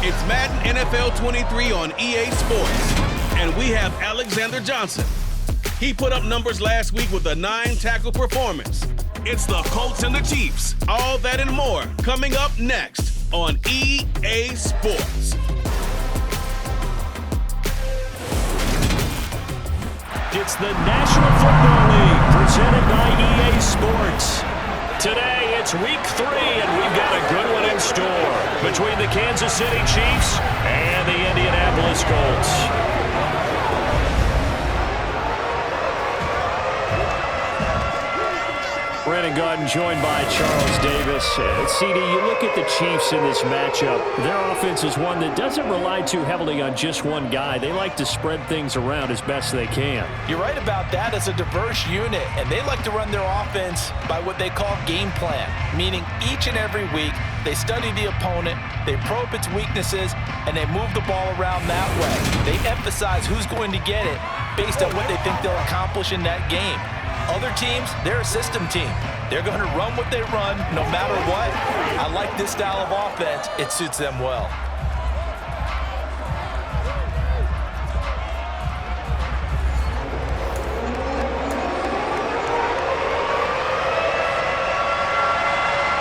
It's Madden NFL 23 on EA Sports, and we have Alexander Johnson. He put up numbers last week with a 9-tackle performance. It's the Colts and the Chiefs. All that and more coming up next on EA Sports. It's the National Football League presented by EA Sports. Today, it's week 3, and we've got a good one in store between the Kansas City Chiefs and the Indianapolis Colts. Brandon Gaudin joined by Charles Davis. CD, you look at the Chiefs in this matchup. Their offense is one that doesn't rely too heavily on just one guy. They like to spread things around as best they can. You're right about that. It's a diverse unit, and they like to run their offense by what they call game plan, meaning each and every week they study the opponent, they probe its weaknesses, and they move the ball around that way. They emphasize who's going to get it based on what they think they'll accomplish in that game. Other teams, they're a system team. They're going to run what they run no matter what. I like this style of offense. It suits them well.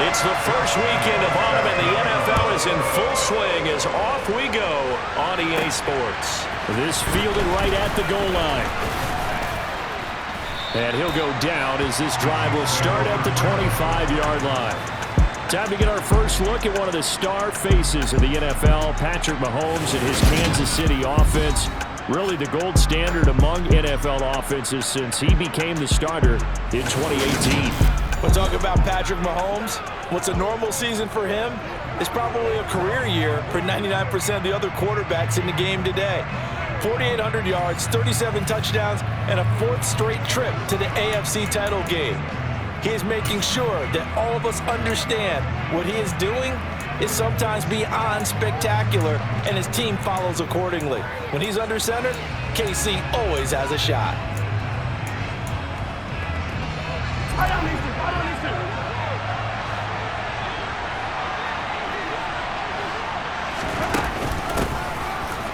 It's the first weekend of autumn, and the NFL is in full swing as off we go on EA Sports. This fielded right at the goal line. And he'll go down as this drive will start at the 25-yard line. Time to get our first look at one of the star faces of the NFL, Patrick Mahomes and his Kansas City offense. Really the gold standard among NFL offenses since he became the starter in 2018. We'll talk about Patrick Mahomes. What's a normal season for him is probably a career year for 99% of the other quarterbacks in the game today. 4,800 yards, 37 touchdowns, and a 4th straight trip to the AFC title game. He is making sure that all of us understand what he is doing is sometimes beyond spectacular, and his team follows accordingly. When he's under center, KC always has a shot.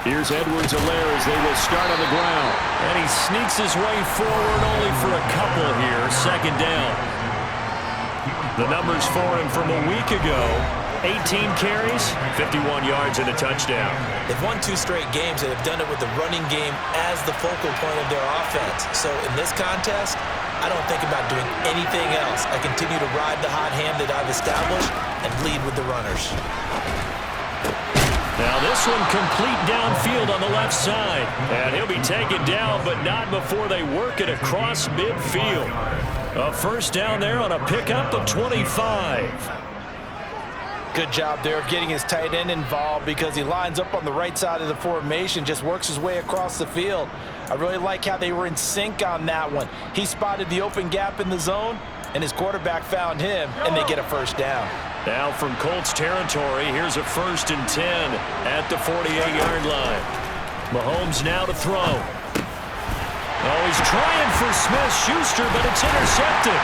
Here's Edwards-Helaire as they will start on the ground. And he sneaks his way forward only for a couple here. Second down. The numbers for him from a week ago. 18 carries, 51 yards, and a touchdown. They've won 2 straight games and have done it with the running game as the focal point of their offense. So in this contest, I don't think about doing anything else. I continue to ride the hot hand that I've established and lead with the runners. Now this one complete downfield on the left side. And he'll be taken down, but not before they work it across midfield. A first down there on a pickup of 25. Good job there of getting his tight end involved because he lines up on the right side of the formation, just works his way across the field. I really like how they were in sync on that one. He spotted the open gap in the zone, and his quarterback found him, and they get a first down. Now from Colts territory, here's a 1st and 10 at the 48-yard line. Mahomes now to throw. Oh, he's trying for Smith-Schuster, but it's intercepted.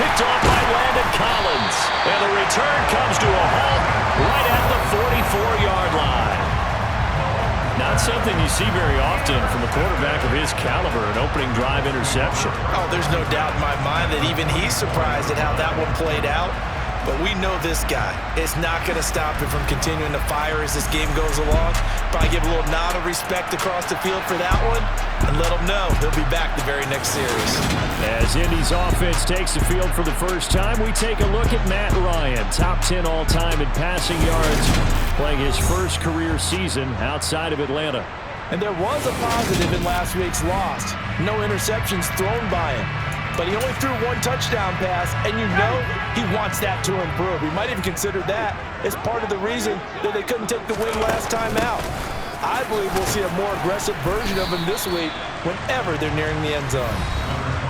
Picked off by Landon Collins. And the return comes to a halt right at the 44-yard line. Not something you see very often from a quarterback of his caliber, an opening drive interception. Oh, there's no doubt in my mind that even he's surprised at how that one played out. But we know this guy is not going to stop him from continuing to fire as this game goes along. Probably give a little nod of respect across the field for that one and let him know he'll be back the very next series. As Indy's offense takes the field for the first time, we take a look at Matt Ryan, top 10 all-time in passing yards, playing his first career season outside of Atlanta. And there was a positive in last week's loss. No interceptions thrown by him. But he only threw 1 touchdown pass, and you know he wants that to improve. He might even consider that as part of the reason that they couldn't take the win last time out. I believe we'll see a more aggressive version of him this week whenever they're nearing the end zone.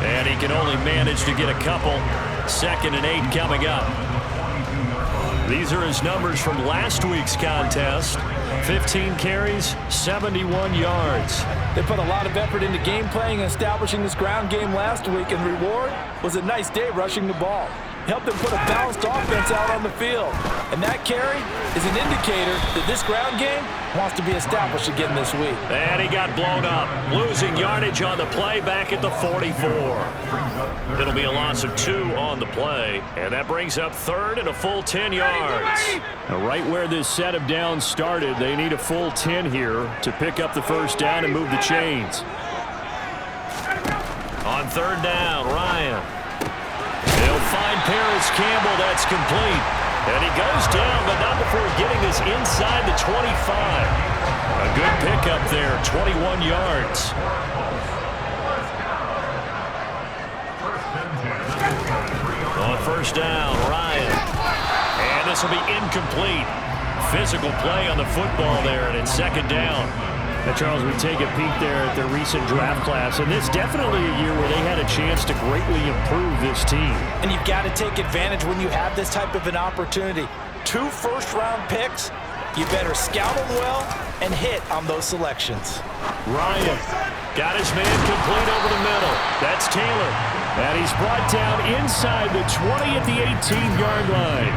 And he can only manage to get a couple. 2nd and 8 coming up. These are his numbers from last week's contest. 15 carries, 71 yards. They put a lot of effort into game playing and establishing this ground game last week, and the reward was a nice day rushing the ball. helped them put a balanced offense out on the field. And that carry is an indicator that this ground game wants to be established again this week. And he got blown up, losing yardage on the play back at the 44. It'll be a loss of 2 on the play, and that brings up third and a full 10 yards. Now, right where this set of downs started, they need a full 10 here to pick up the first down and move the chains. On third down, Ryan. They'll find Paris Campbell. That's complete. And he goes down, but not before getting this inside the 25. A good pickup there, 21 yards. On first down, Ryan. And this will be incomplete. Physical play on the football there, and it's second down. Now, Charles, we take a peek there at their recent draft class, and this definitely a year where they had a chance to greatly improve this team. And you've got to take advantage when you have this type of an opportunity. 2 first-round picks, you better scout them well and hit on those selections. Ryan got his man complete over the middle. That's Taylor. And he's brought down inside the 20 at the 18-yard line.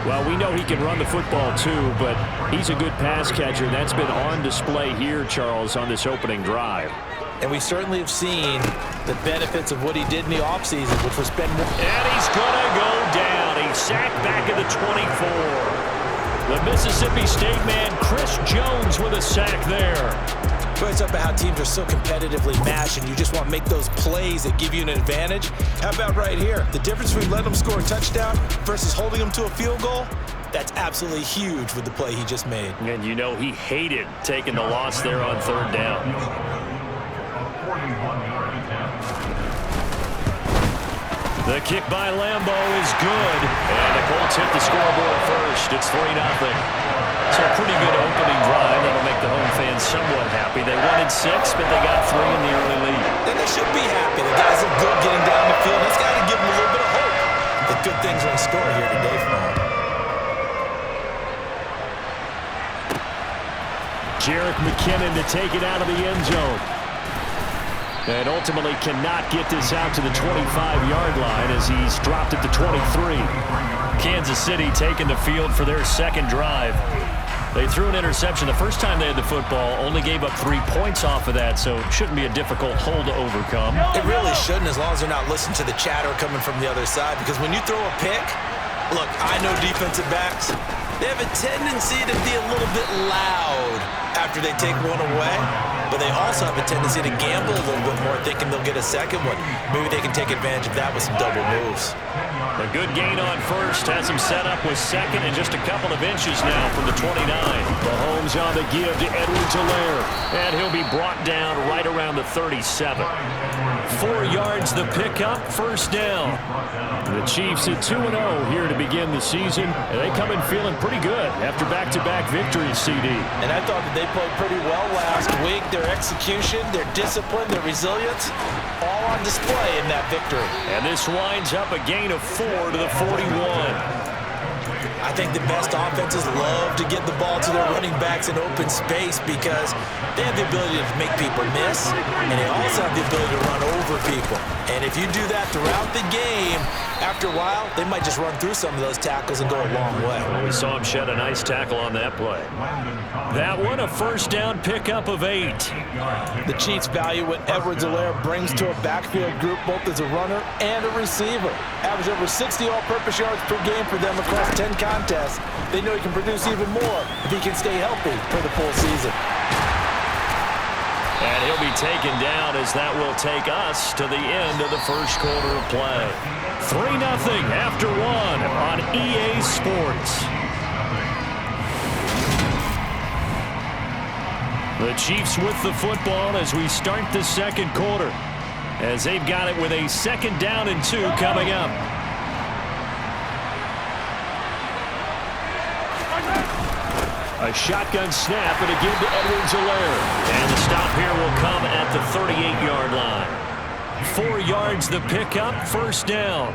Well, we know he can run the football too, but he's a good pass catcher. That's been on display here, Charles, on this opening drive. And we certainly have seen the benefits of what he did in the offseason, which was spend more. And he's going to go down. He's sacked back at the 24. The Mississippi State man, Chris Jones, with a sack there. It's up about how teams are so competitively matched, and you just want to make those plays that give you an advantage. How about right here? The difference between letting them score a touchdown versus holding them to a field goal, that's absolutely huge with the play he just made. And you know he hated taking the loss there on third down. The kick by Lambeau is good. And the Colts hit the scoreboard first. It's 3-0. So a pretty good opening drive. That'll make the home fans somewhat happy. They wanted 6, but they got 3 in the early lead. And they should be happy. The guys look good getting down the field. That's got to give them a little bit of hope that good things are in store here today for them. Jerick McKinnon to take it out of the end zone. And ultimately cannot get this out to the 25-yard line as he's dropped at the 23. Kansas City taking the field for their second drive. They threw an interception the first time they had the football, only gave up 3 points off of that, so it shouldn't be a difficult hole to overcome. It really shouldn't, as long as they're not listening to the chatter coming from the other side, because when you throw a pick, look, I know defensive backs, they have a tendency to be a little bit loud after they take one away, but they also have a tendency to gamble a little bit more, thinking they'll get a second one. Maybe they can take advantage of that with some double moves. A good gain on first, has him set up with second and just a couple of inches now from the 29. Mahomes on the give to Edwards-Helaire. And he'll be brought down right around the 37. 4 yards the pickup, first down. The Chiefs at 2-0 here to begin the season. And they come in feeling pretty good after back-to-back victories, CD. And I thought that they played pretty well last week. Their execution, their discipline, their resilience, all on display in that victory. And this winds up a gain of 4 to the 41. I think the best offenses love to get the ball to their running backs in open space because they have the ability to make people miss, and they also have the ability to run over people. And if you do that throughout the game, after a while, they might just run through some of those tackles and go a long way. Well, we saw him shed a nice tackle on that play. That one, a first down pickup of 8. The Chiefs value what Edwards-Helaire brings to a backfield group, both as a runner and a receiver. Average over 60 all-purpose yards per game for them across 10 contests. They know he can produce even more if he can stay healthy for the full season. And he'll be taken down as that will take us to the end of the first quarter of play. 3-0 after 1 on EA Sports. The Chiefs with the football as we start the second quarter, as they've got it with a 2nd down and 2 coming up. A shotgun snap and a give to Edwards-Helaire. And the stop here will come at the 38-yard line. 4 yards the pickup, first down.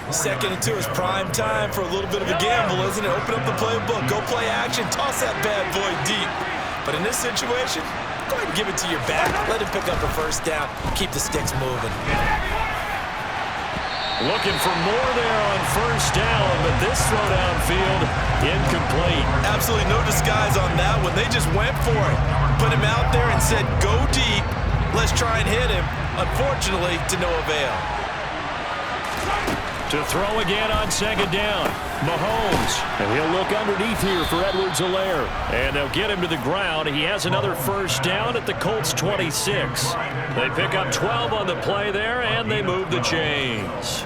2nd and 2 is prime time for a little bit of a gamble, isn't it? Open up the playbook, go play action, toss that bad boy deep. But in this situation, go ahead and give it to your back. Let him pick up a first down. Keep the sticks moving. Looking for more there on first down, but this throw downfield incomplete. Absolutely no disguise on that one. They just went for it. Put him out there and said, go deep. Let's try and hit him. Unfortunately, to no avail. To throw again on second down. Mahomes. And he'll look underneath here for Edwards-Helaire. And they'll get him to the ground. He has another first down at the Colts 26. They pick up 12 on the play there, and they move the chains.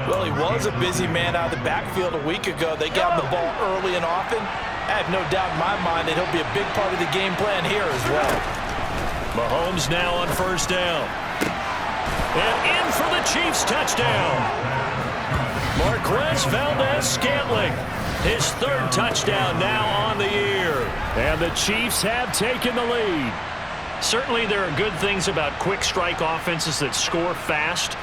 Well, he was a busy man out of the backfield a week ago. They got him the ball early and often. I have no doubt in my mind that he'll be a big part of the game plan here as well. Mahomes now on first down. And in for the Chiefs touchdown. Marquez Valdez-Scantling, his third touchdown now on the year. And the Chiefs have taken the lead. Certainly there are good things about quick strike offenses that score fast,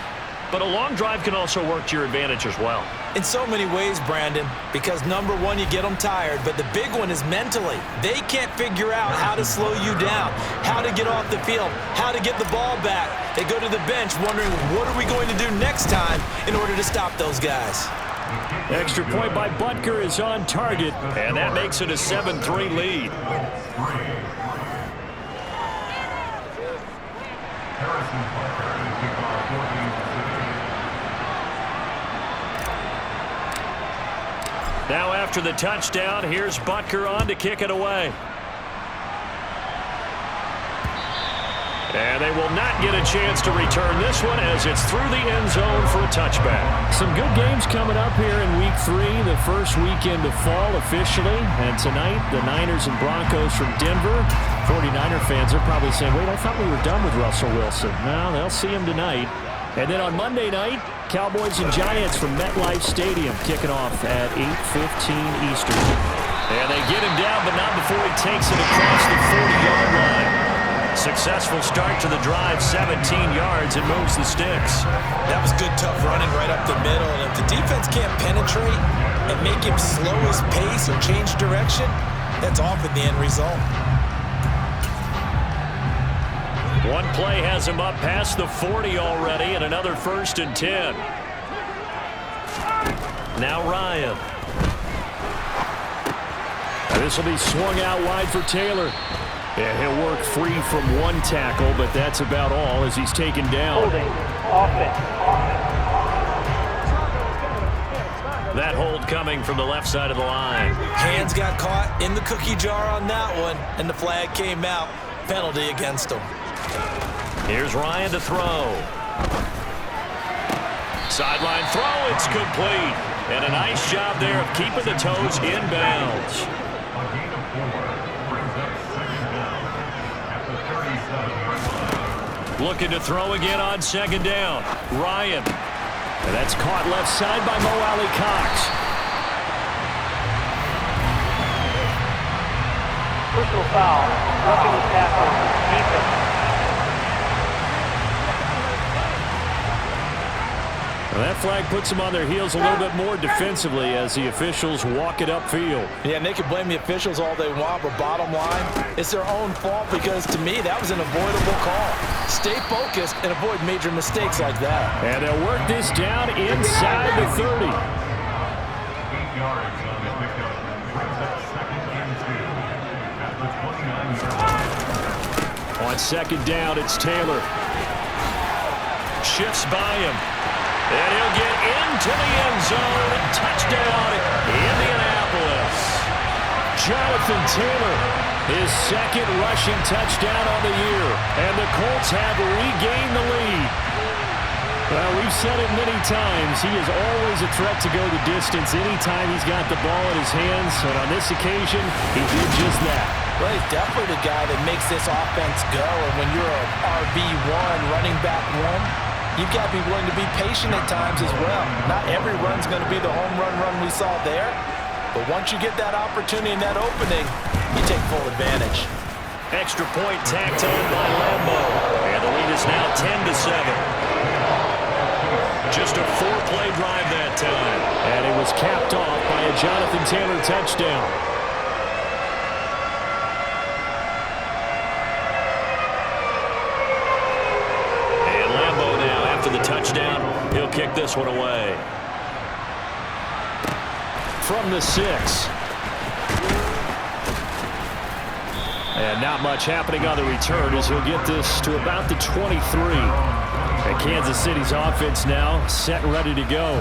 but a long drive can also work to your advantage as well. In so many ways, Brandon, because number one, you get them tired, but the big one is mentally. They can't figure out how to slow you down, how to get off the field, how to get the ball back. They go to the bench wondering, what are we going to do next time in order to stop those guys? Extra point by Butker is on target, and that makes it a 7-3 lead. Now after the touchdown, here's Butker on to kick it away. And they will not get a chance to return this one as it's through the end zone for a touchback. Some good games coming up here in Week 3, the first weekend of fall officially. And tonight, the Niners and Broncos from Denver. 49er fans are probably saying, wait, I thought we were done with Russell Wilson. No, they'll see him tonight. And then on Monday night, Cowboys and Giants from MetLife Stadium kicking off at 8:15 Eastern. And they get him down, but not before he takes it across the 40-yard line. Successful start to the drive, 17 yards, and moves the sticks. That was good, tough running right up the middle. And if the defense can't penetrate and make him slow his pace or change direction, that's often the end result. One play has him up past the 40 already, and another 1st and 10. Now Ryan. This will be swung out wide for Taylor. Yeah, he'll work free from one tackle, but that's about all as he's taken down. Holding. Offense. That hold coming from the left side of the line. Hands got caught in the cookie jar on that one, and the flag came out. Penalty against him. Here's Ryan to throw. Sideline throw, it's complete. And a nice job there of keeping the toes in bounds. Looking to throw again on second down. Ryan. And that's caught left side by Mo Alley Cox. Personal foul. Roughing the tackle. Defense. Well, that flag puts them on their heels a little bit more defensively as the officials walk it upfield. Yeah, and they can blame the officials all they want, but bottom line, it's their own fault because, to me, that was an avoidable call. Stay focused and avoid major mistakes like that. And they'll work this down inside the 30. On second down, it's Taylor. Shifts by him. And he'll get into the end zone. Touchdown, Indianapolis. Jonathan Taylor, his second rushing touchdown on the year. And the Colts have regained the lead. Well, we've said it many times. He is always a threat to go the distance anytime he's got the ball in his hands. And on this occasion, he did just that. Well, he's definitely the guy that makes this offense go. And when you're an RB1, running back one, you've got to be willing to be patient at times as well. Not every run's going to be the home run we saw there. But once you get that opportunity and that opening, you take full advantage. Extra point tacked on by Lambo. And the lead is now 10-7. Just a 4-play drive that time. And it was capped off by a Jonathan Taylor touchdown. And Lambo now, after the touchdown, he'll kick put this one away. From the 6. And not much happening on the return as he'll get this to about the 23. And Kansas City's offense now set and ready to go.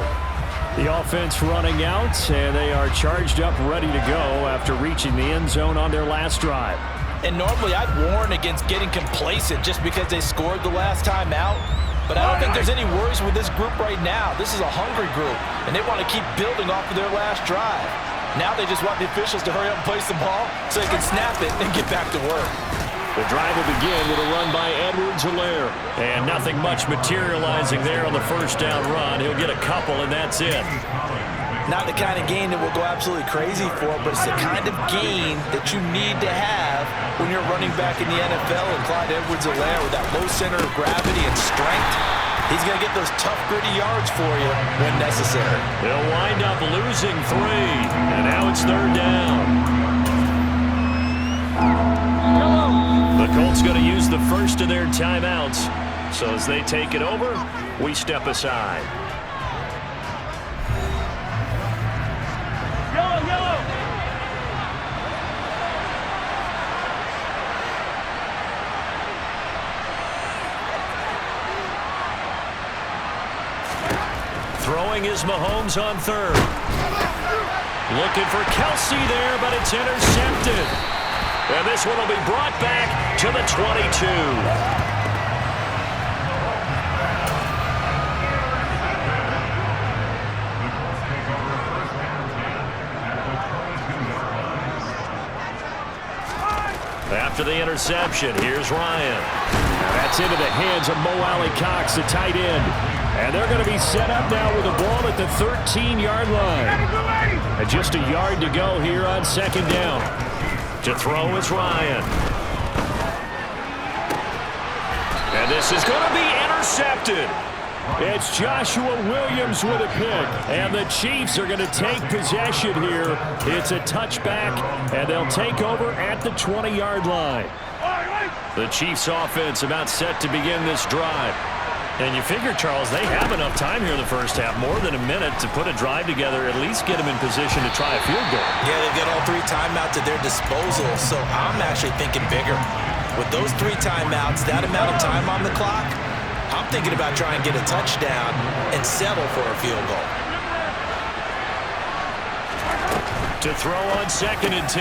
The offense running out, and they are charged up, ready to go after reaching the end zone on their last drive. And normally I'd warn against getting complacent just because they scored the last time out. But I don't think there's any worries with this group right now. This is a hungry group, and they want to keep building off of their last drive. Now they just want the officials to hurry up and place the ball so they can snap it and get back to work. The drive will begin with a run by Edwards-Helaire. And nothing much materializing there on the first down run. He'll get a couple, and that's it. Not the kind of gain that we'll go absolutely crazy for, but it's the kind of gain that you need to have when you're running back in the NFL. And Clyde Edwards-Helaire, with that low center of gravity and strength, he's going to get those tough, gritty yards for you when necessary. They'll wind up losing 3, and now it's third down. The Colts going to use the first of their timeouts. So as they take it over, we step aside. Throwing is Mahomes on third. Looking for Kelsey there, but it's intercepted. And this one will be brought back to the 22. After the interception, here's Ryan. That's into the hands of Mo Alley-Cox, the tight end. And they're going to be set up now with the ball at the 13-yard line. And just a yard to go here on second down. To throw is Ryan. And this is going to be intercepted. It's Joshua Williams with a pick. And the Chiefs are going to take possession here. It's a touchback, and they'll take over at the 20-yard line. The Chiefs offense about set to begin this drive. And you figure, Charles, they have enough time here in the first half, more than a minute, to put a drive together, at least get them in position to try a field goal. Yeah, they've got all 3 timeouts at their disposal, so I'm actually thinking bigger. With those 3 timeouts, that amount of time on the clock, I'm thinking about trying to get a touchdown and settle for a field goal. To throw on 2nd and 10,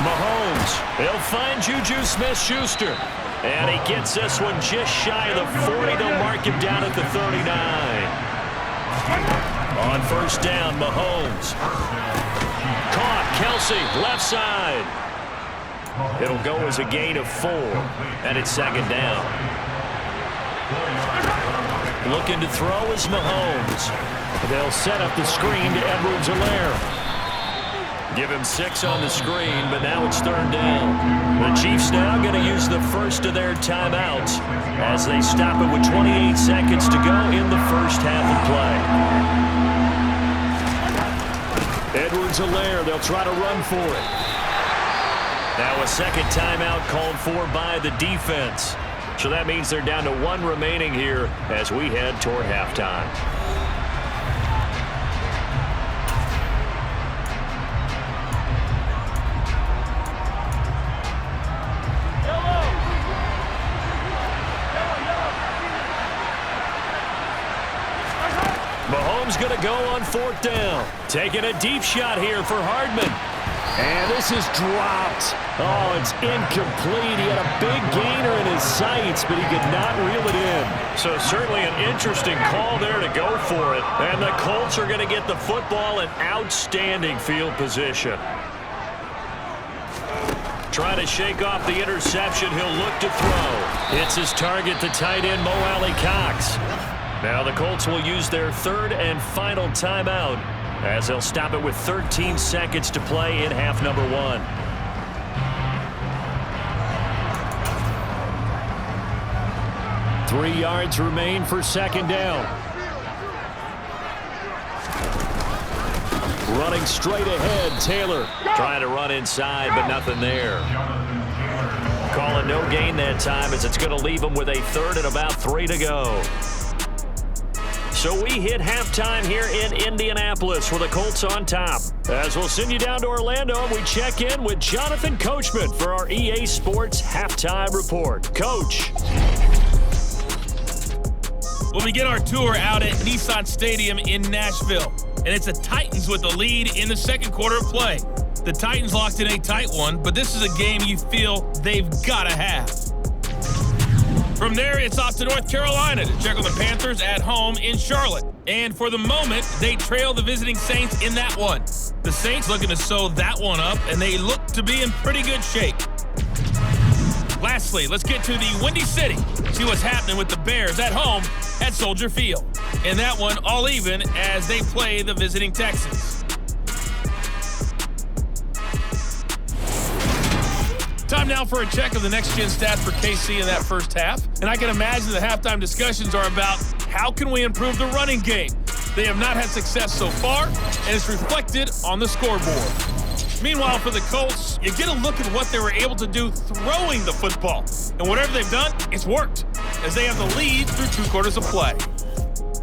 Mahomes. He'll find Juju Smith-Schuster. And he gets this one just shy of the 40. They'll mark him down at the 39. On first down, Mahomes. Caught, Kelsey, left side. It'll go as a gain of 4. And it's second down. Looking to throw is Mahomes. They'll set up the screen to Edwards-Helaire. Give him 6 on the screen, but now it's third down. The Chiefs now going to use the first of their timeouts as they stop it with 28 seconds to go in the first half of play. Edwards-Helaire, they'll try to run for it. Now a second timeout called for by the defense. So that means they're down to 1 remaining here as we head toward halftime. Mahomes going to go on 4th down. Taking a deep shot here for Hardman. And this is dropped. Oh, it's incomplete. He had a big gainer in his sights, but he could not reel it in. So certainly an interesting call there to go for it. And the Colts are going to get the football in outstanding field position. Trying to shake off the interception. He'll look to throw. It's his target, the tight end, Mo Alley-Cox. Now the Colts will use their 3rd and final timeout as they'll stop it with 13 seconds to play in half number 1. Three yards remain for second down. Running straight ahead, Taylor. Trying to run inside, but nothing there. Calling no gain that time as it's going to leave him with a 3rd and about 3 to go. So we hit halftime here in Indianapolis with the Colts on top. As we'll send you down to Orlando, and we check in with Jonathan Coachman for our EA Sports Halftime Report. Coach. Well, we get our tour out at Nissan Stadium in Nashville, and it's the Titans with the lead in the second quarter of play. The Titans locked in a tight one, but this is a game you feel they've got to have. From there, it's off to North Carolina to check on the Panthers at home in Charlotte. And for the moment, they trail the visiting Saints in that one. The Saints looking to sew that one up, and they look to be in pretty good shape. Lastly, let's get to the Windy City. See what's happening with the Bears at home at Soldier Field. And that one all even as they play the visiting Texans. Time now for a check of the next-gen stats for KC in that first half. And I can imagine the halftime discussions are about how can we improve the running game. They have not had success so far, and it's reflected on the scoreboard. Meanwhile, for the Colts, you get a look at what they were able to do throwing the football. And whatever they've done, it's worked, as they have the lead through 2 quarters of play.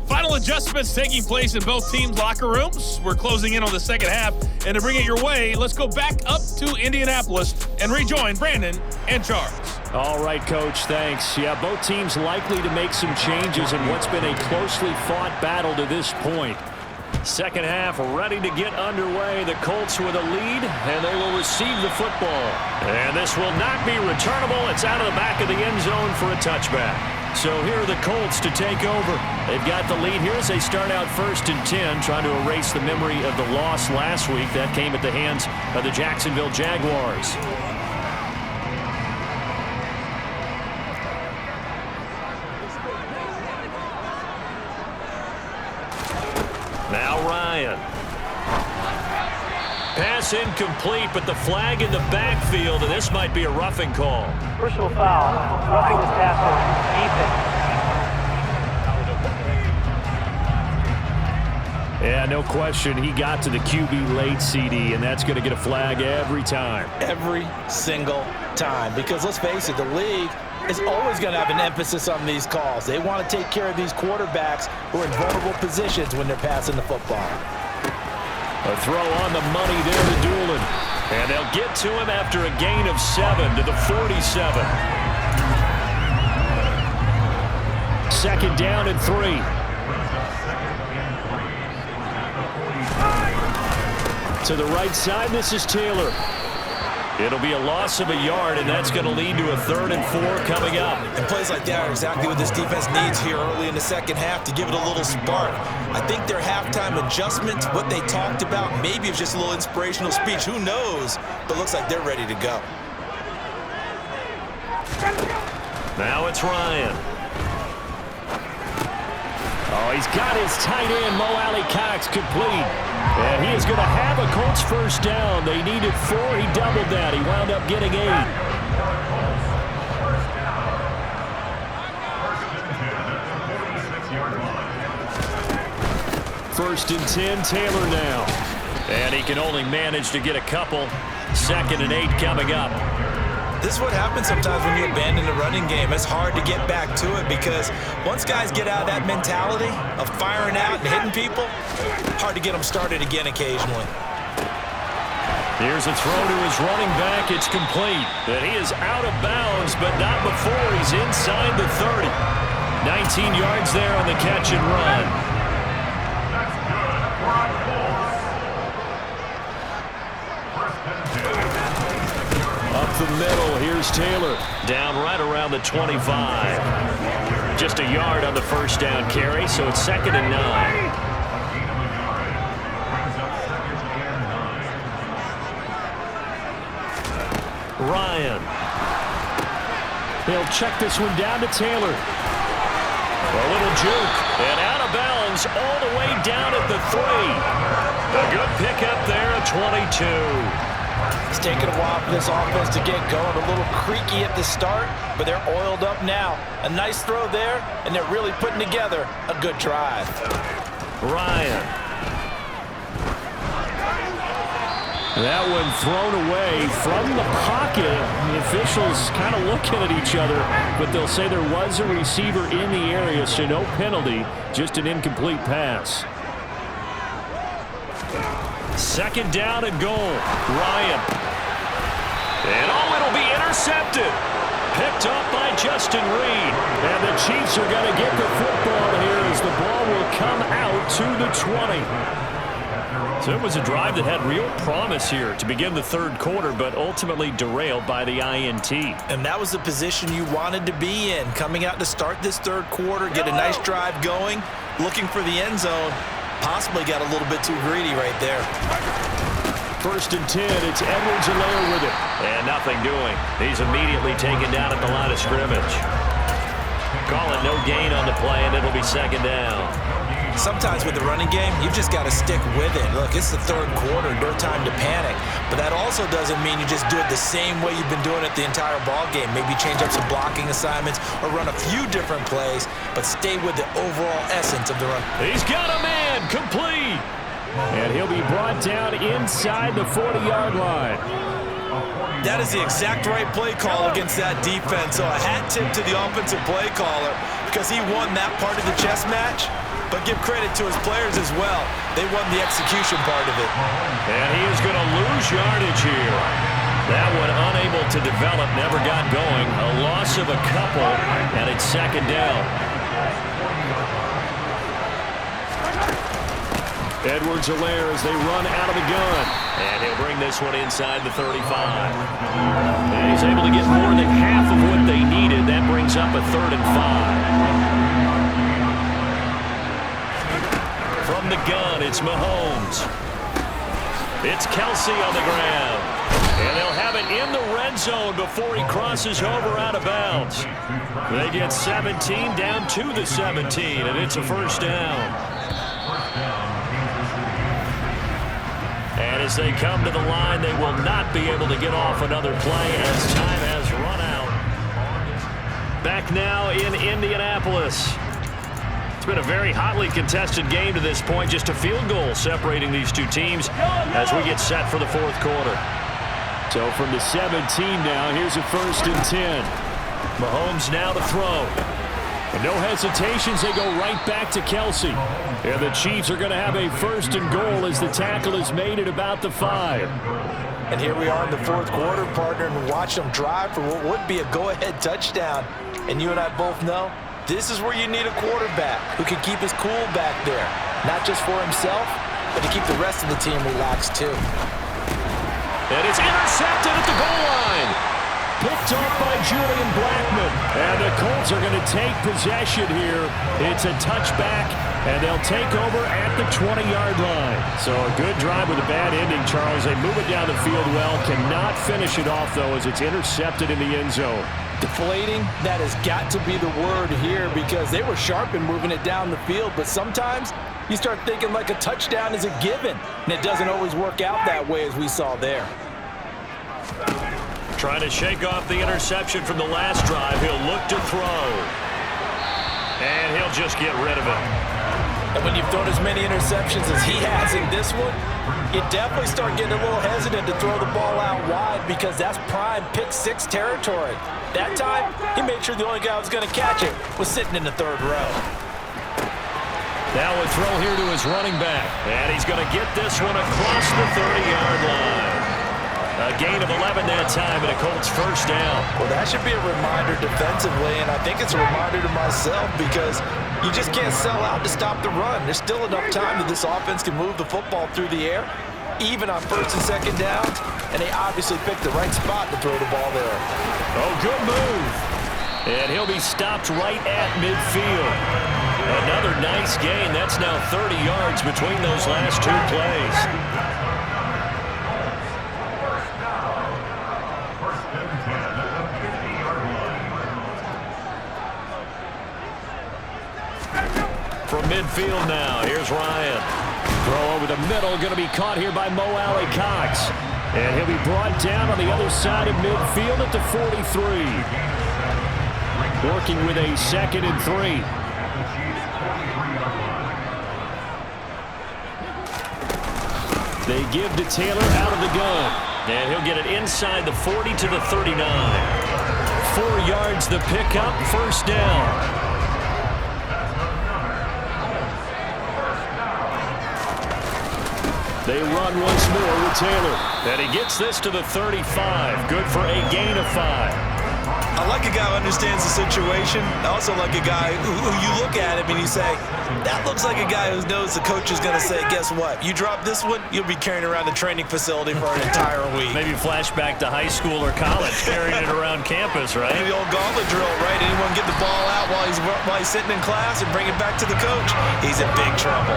Final adjustments taking place in both teams' locker rooms. We're closing in on the second half, and to bring it your way, let's go back up to Indianapolis and rejoin Brandon and Charles. All right, Coach, thanks. Yeah, both teams likely to make some changes in what's been a closely fought battle to this point. Second half ready to get underway. The Colts with a lead, and they will receive the football. And this will not be returnable. It's out of the back of the end zone for a touchback. So here are the Colts to take over. They've got the lead here as they start out 1st and 10, trying to erase the memory of the loss last week. That came at the hands of the Jacksonville Jaguars. Now Ryan. Pass incomplete, but the flag in the backfield, and this might be a roughing call. Personal foul. Roughing the passer. Ethan. Yeah, no question. He got to the QB late, CD, and that's going to get a flag every time. Every single time. Because let's face it, the league is always going to have an emphasis on these calls. They want to take care of these quarterbacks who are in vulnerable positions when they're passing the football. A throw on the money there to Doolin. And they'll get to him after a gain of 7 to the 47. Second down and 3. To the right side, this is Taylor. It'll be a loss of a yard, and that's going to lead to a 3rd and 4 coming up. And plays like that are exactly what this defense needs here early in the second half to give it a little spark. I think their halftime adjustments, what they talked about, maybe it's just a little inspirational speech. Who knows? But looks like they're ready to go. Now it's Ryan. Oh, he's got his tight end, Mo Alley-Cox, complete. And he is going to have a Colts first down. They needed 4. He doubled that. He wound up getting 8. First and 10, Taylor now. And he can only manage to get a couple. 2nd and 8 coming up. This is what happens sometimes when you abandon the running game. It's hard to get back to it because once guys get out of that mentality of firing out and hitting people, hard to get them started again occasionally. Here's a throw to his running back. It's complete. And he is out of bounds, but not before he's inside the 30. 19 yards there on the catch and run. Up the middle, here's Taylor. Down right around the 25. Just a yard on the first down carry, so it's 2nd and 9. Ryan. They'll check this one down to Taylor. A little juke, and out of bounds all the way down at the 3. A good pickup there at 22. It's taken a while for this offense to get going. A little creaky at the start, but they're oiled up now. A nice throw there, and they're really putting together a good drive. Ryan. That one thrown away from the pocket. The officials kind of looking at each other, but they'll say there was a receiver in the area, so no penalty, just an incomplete pass. Second down and goal. Ryan. And it'll be intercepted. Picked up by Justin Reed. And the Chiefs are going to get the football here as the ball will come out to the 20. So it was a drive that had real promise here to begin the third quarter, but ultimately derailed by the INT. And that was the position you wanted to be in, coming out to start this third quarter, get a nice drive going, looking for the end zone. Possibly got a little bit too greedy right there. First and 10, it's Edwards-Helaire with it. And nothing doing. He's immediately taken down at the line of scrimmage. Call it no gain on the play, and it'll be second down. Sometimes with the running game, you've just got to stick with it. Look, it's the third quarter, no time to panic. But that also doesn't mean you just do it the same way you've been doing it the entire ball game. Maybe change up some blocking assignments or run a few different plays, but stay with the overall essence of the run. He's got a man, complete. And he'll be brought down inside the 40-yard line. That is the exact right play call against that defense. So a hat tip to the offensive play caller because he won that part of the chess match. But give credit to his players as well. They won the execution part of it. And he is going to lose yardage here. That one unable to develop, never got going. A loss of a couple, and it's second down. Edwards-Helaire as they run out of the gun. And he'll bring this one inside the 35. And he's able to get more than half of what they needed. That brings up a 3rd and 5. From the gun, it's Mahomes. It's Kelsey on the ground. And they'll have it in the red zone before he crosses over out of bounds. They get 17 down to the 17, and it's a first down. And as they come to the line, they will not be able to get off another play as time has run out. Back now in Indianapolis. It's been a very hotly contested game to this point. Just a field goal separating these two teams as we get set for the fourth quarter. So from the 17 now, here's a 1st and 10. Mahomes now to throw. And no hesitations, they go right back to Kelsey. And the Chiefs are going to have a 1st and goal as the tackle is made at about the 5. And here we are in the fourth quarter, partner, and watch them drive for what would be a go-ahead touchdown. And you and I both know this is where you need a quarterback who can keep his cool back there. Not just for himself, but to keep the rest of the team relaxed too. And it's intercepted at the goal line. Picked off by Julian Blackmon. And the Colts are going to take possession here. It's a touchback, and they'll take over at the 20-yard line. So a good drive with a bad ending, Charles. They move it down the field well. Cannot finish it off, though, as it's intercepted in the end zone. Deflating, that has got to be the word here because they were sharp in moving it down the field, but sometimes you start thinking like a touchdown is a given, and it doesn't always work out that way as we saw there. Trying to shake off the interception from the last drive. He'll look to throw. And he'll just get rid of it. And when you've thrown as many interceptions as he has in this one, you definitely start getting a little hesitant to throw the ball out wide because that's prime pick-6 territory. That time, he made sure the only guy who was going to catch it was sitting in the third row. Now a throw here to his running back. And he's going to get this one across the 30-yard line. A gain of 11 that time, and a Colts first down. Well, that should be a reminder defensively, and I think it's a reminder to myself because you just can't sell out to stop the run. There's still enough time that this offense can move the football through the air, even on 1st and 2nd downs, and they obviously picked the right spot to throw the ball there. Oh, good move. And he'll be stopped right at midfield. Another nice gain. That's now 30 yards between those last two plays. From midfield now, here's Ryan. Throw over the middle, going to be caught here by Mo Alley-Cox. And he'll be brought down on the other side of midfield at the 43. Working with a 2nd and 3. They give to Taylor out of the gun. And he'll get it inside the 40 to the 39. 4 yards the pickup, first down. They run once more with Taylor. And he gets this to the 35. Good for a gain of 5. I like a guy who understands the situation. I also like a guy who you look at him and you say, that looks like a guy who knows the coach is going to say, guess what? You drop this one, you'll be carrying around the training facility for an entire week. Maybe flashback to high school or college, carrying it around campus, right? Maybe the old gauntlet drill, right? Anyone get the ball out while he's sitting in class and bring it back to the coach? He's in big trouble.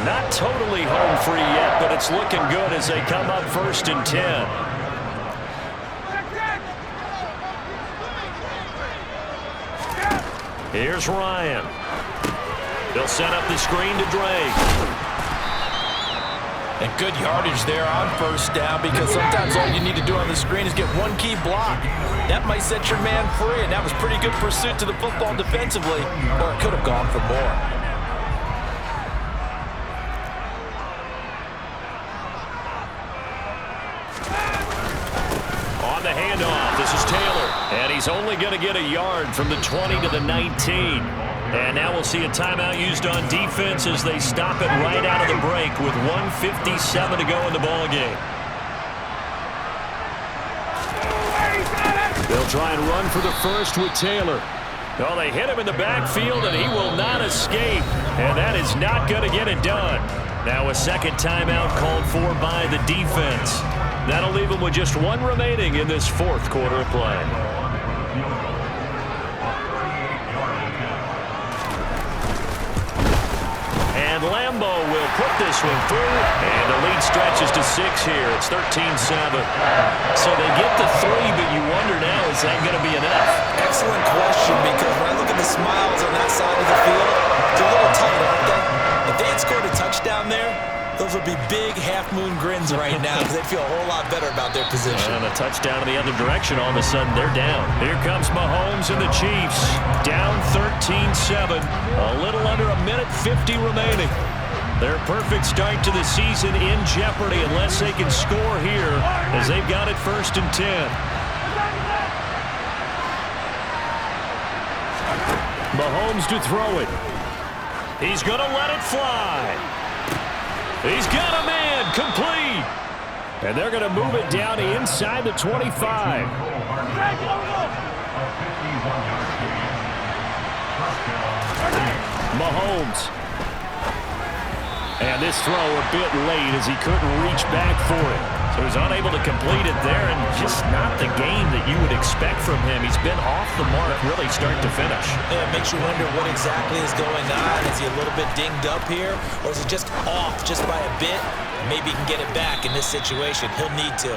Not totally home free yet, but it's looking good as they come up 1st and 10. Here's Ryan. They'll set up the screen to Drake. And good yardage there on 1st down, because sometimes all you need to do on the screen is get one key block. That might set your man free, and that was pretty good pursuit to the football defensively, or it could have gone for more. On the handoff, this is Taylor. And he's only going to get a yard from the 20 to the 19. And now we'll see a timeout used on defense as they stop it right out of the break with 1:57 to go in the ballgame. They'll try and run for the first with Taylor. Oh, they hit him in the backfield, and he will not escape. And that is not going to get it done. Now a second timeout called for by the defense. That'll leave them with just 1 remaining in this 4th quarter of play. And Lambo will put this one through, and the lead stretches to 6 here. It's 13-7. So they get the 3, but you wonder now, is that going to be enough? Excellent question, because when I look at the smiles on that side of the field, they're a little tight, aren't they? If they had scored a touchdown there, those would be big half-moon grins right now, because they'd feel a whole lot better about their position. And a touchdown in the other direction, all of a sudden they're down. Here comes Mahomes and the Chiefs, down 13-7. A little under a minute 50 remaining. Their perfect start to the season in jeopardy unless they can score here, as they've got it 1st and 10. Mahomes to throw it. He's going to let it fly. He's got a man, complete. And they're going to move it down inside the 25. Mahomes. And this throw a bit late as he couldn't reach back for it. So he's unable to complete it there, and just not the game that you would expect from him. He's been off the mark really start to finish. Yeah, it makes you wonder what exactly is going on. Is he a little bit dinged up here, or is he just off just by a bit? Maybe he can get it back in this situation. He'll need to.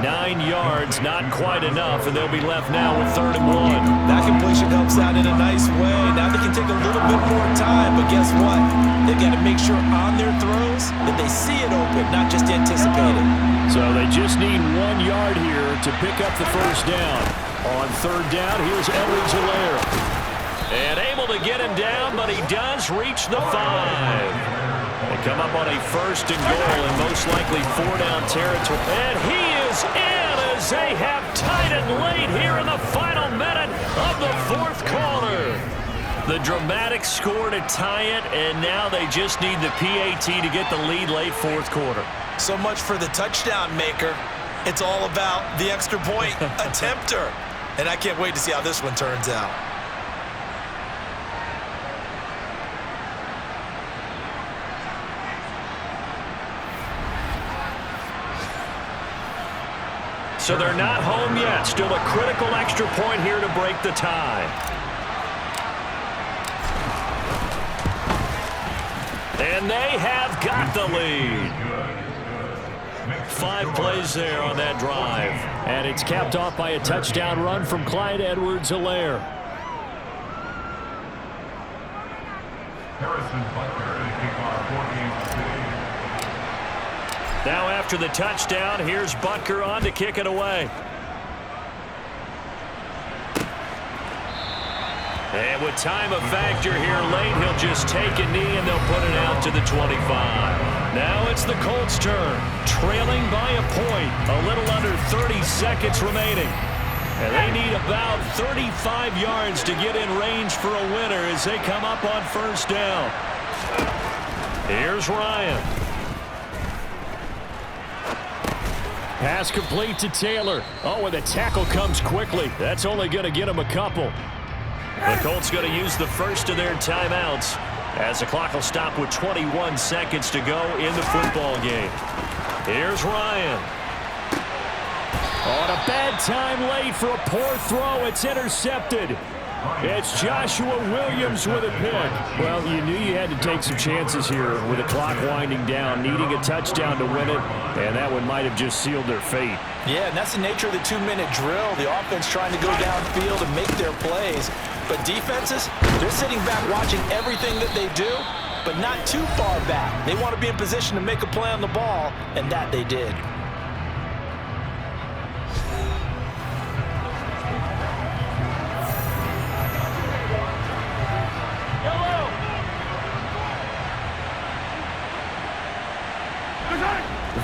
9 yards, not quite enough, and they'll be left now with 3rd and 1. That completion helps out in a nice way. Now they can take a little bit more time, but guess what? They've got to make sure on their throws that they see it open, not just anticipate it. So they just need 1 yard here to pick up the first down. On 3rd down, here's Edwards-Helaire. And able to get him down, but he does reach the 5. They come up on a 1st and goal and most likely 4-down territory. And he is in as they have tied it late here in the final minute of the 4th quarter. The dramatic score to tie it, and now they just need the PAT to get the lead late 4th quarter. So much for the touchdown maker. It's all about the extra point attempter. And I can't wait to see how this one turns out. So they're not home yet. Still a critical extra point here to break the tie. And they have got the lead. 5 plays there on that drive. And it's capped off by a touchdown run from Clyde Edwards-Helaire. Now after the touchdown, here's Butker on to kick it away. And with time of factor here late, he'll just take a knee and they'll put it out to the 25. Now it's the Colts' turn, trailing by a point, a little under 30 seconds remaining. And they need about 35 yards to get in range for a winner as they come up on first down. Here's Ryan. Pass complete to Taylor. Oh, and the tackle comes quickly. That's only going to get him a couple. The Colts going to use the first of their timeouts as the clock will stop with 21 seconds to go in the football game. Here's Ryan. On a bad time late for a poor throw. It's intercepted. It's Joshua Williams with a pick. Well, you knew you had to take some chances here with the clock winding down, needing a touchdown to win it, and that one might have just sealed their fate. Yeah, and that's the nature of the 2-minute drill. The offense trying to go downfield and make their plays. But defenses, they're sitting back watching everything that they do, but not too far back. They want to be in position to make a play on the ball, and that they did.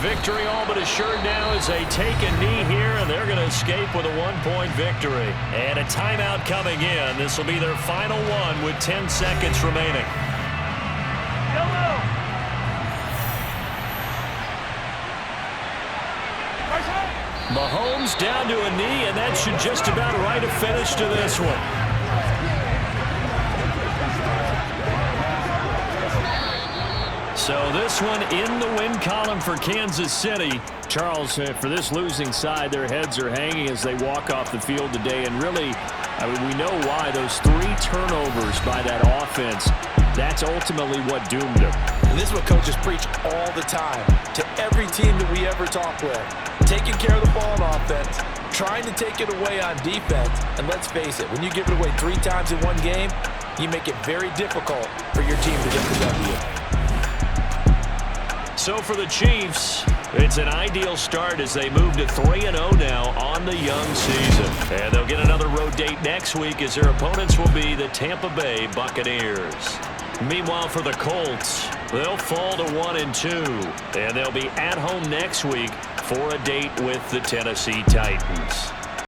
Victory all but assured now as they take a knee here, and they're going to escape with a 1-point victory. And a timeout coming in. This will be their final one with 10 seconds remaining. Mahomes down to a knee, and that should just about write a finish to this one. So this one in the win column for Kansas City. Charles, for this losing side, their heads are hanging as they walk off the field today. And really, I mean, we know why. Those 3 turnovers by that offense, that's ultimately what doomed them. And this is what coaches preach all the time to every team that we ever talk with. Taking care of the ball on offense, trying to take it away on defense. And let's face it, when you give it away 3 times in one game, you make it very difficult for your team to get the W. So for the Chiefs, it's an ideal start as they move to 3-0 now on the young season. And they'll get another road date next week as their opponents will be the Tampa Bay Buccaneers. Meanwhile, for the Colts, they'll fall to 1-2. And they'll be at home next week for a date with the Tennessee Titans.